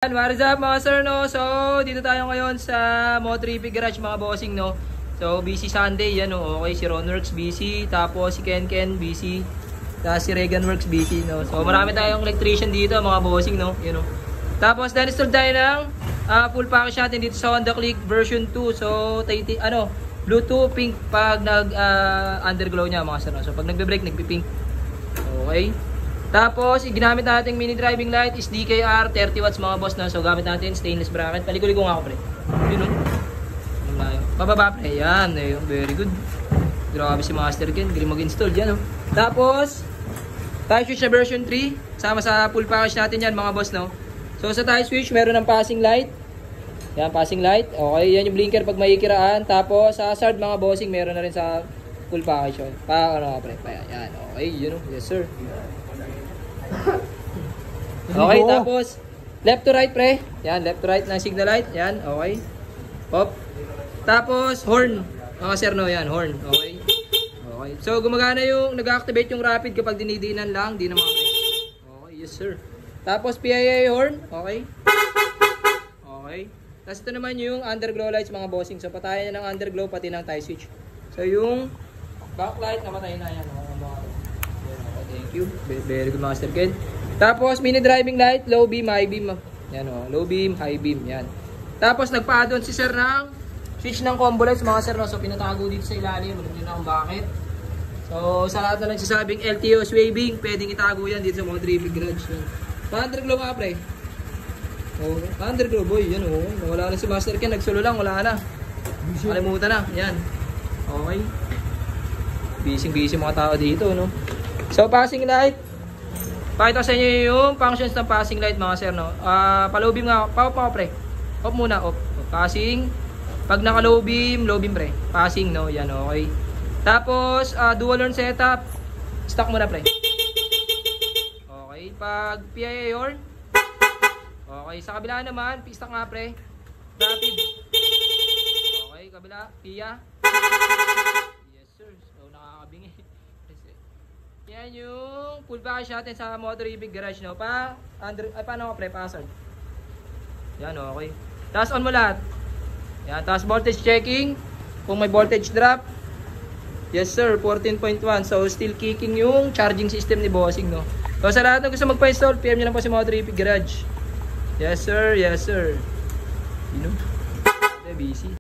What is up mga sir, no? So, dito tayo ngayon sa Moto3P Garage mga bossing, no? So, busy Sunday, yan, no? Okay, si Ronworks busy, tapos si Ken busy, tapos si Reganworks busy, no? So, marami tayong electrician dito mga bossing, no? You know. Tapos, na-install tayo ng full package natin dito sa Honda Click version 2. So, Bluetooth pink pag nag-underglow niya mga sir, no? So, pag nagbe-brake, nagpi-pink. Okay. Tapos, ginamit natin mini driving light is DKR 30 watts mga boss na. So, gamit natin stainless bracket. Paliko-liko nga ako pre. Yun o. Pababa pre. Yan. Very good. Grabe si Master Ken. Galing mag-install dyan o. Tapos, tie switch na version 3. Sama sa full package natin yan mga boss no. So, sa tie switch, meron ng passing light. Yan, passing light. Okay, yan yung blinker pag makikiraan. Tapos, sa hazard mga bossing, meron na rin sa full package. Ano pre. Yan. Okay, yun o. Yes sir. Okay, tapos left to right pre. Yan, left to right ng signal light. Yan, okay. Pop. Tapos horn. Mga sir no, yan, horn. Okay. Okay. So gumagana yung nag-activate yung rapid kapag dinidinan lang, di naman pre. Okay, yes sir. Tapos PIA horn, okay. Okay. Tapos ito naman yung underglow lights mga bossing. So patayan ng underglow pati ng tie switch. So yung backlight namatay na yan. Thank you. Very good Master Ken. Tapos mini driving light, low beam, high beam. Yan o, low beam, high beam. Yan. Tapos nagpa-add-on si sir ng switch ng combo lights mga sir. No? So pinatago dito sa ilalim. Alam nyo na kung bakit. So sa lahat na nagsasabing LTO waving, pwedeng itago yan dito sa Moto3P Garage. Pa-underglow mga pre. Oh, pa-underglow boy. Yan o. Wala na si Master Ken. Nagsulo lang. Wala na. Kalimutan na. Yan. Okay. Busy mga tao dito no. So, passing light. Pakita ko sa inyo yung functions ng passing light mga sir, no? Pa-low beam nga. Pa pre. Off muna, off. Passing. Pag naka-low beam pre. Passing, no? Yan, okay. Tapos, dual horn setup. Stock muna, pre. Okay. Pag PIA horn. Okay. Sa kabila naman, stock nga, pre. Rapid. Okay. Kabila. PIA. Yes, sir. So, nakakabingi. Yan yung full package natin sa Moto3P Garage no. Paano ako pre? Pa-hazard. Yan okay. Tapos on mo lahat. Yan, tapos voltage checking. Kung may voltage drop. Yes sir, 14.1. So still kicking yung charging system ni bossing no. So sa lahat na gusto magpa-install, PM nyo lang po si Moto3P Garage. Yes sir, yes sir. You know? Busy.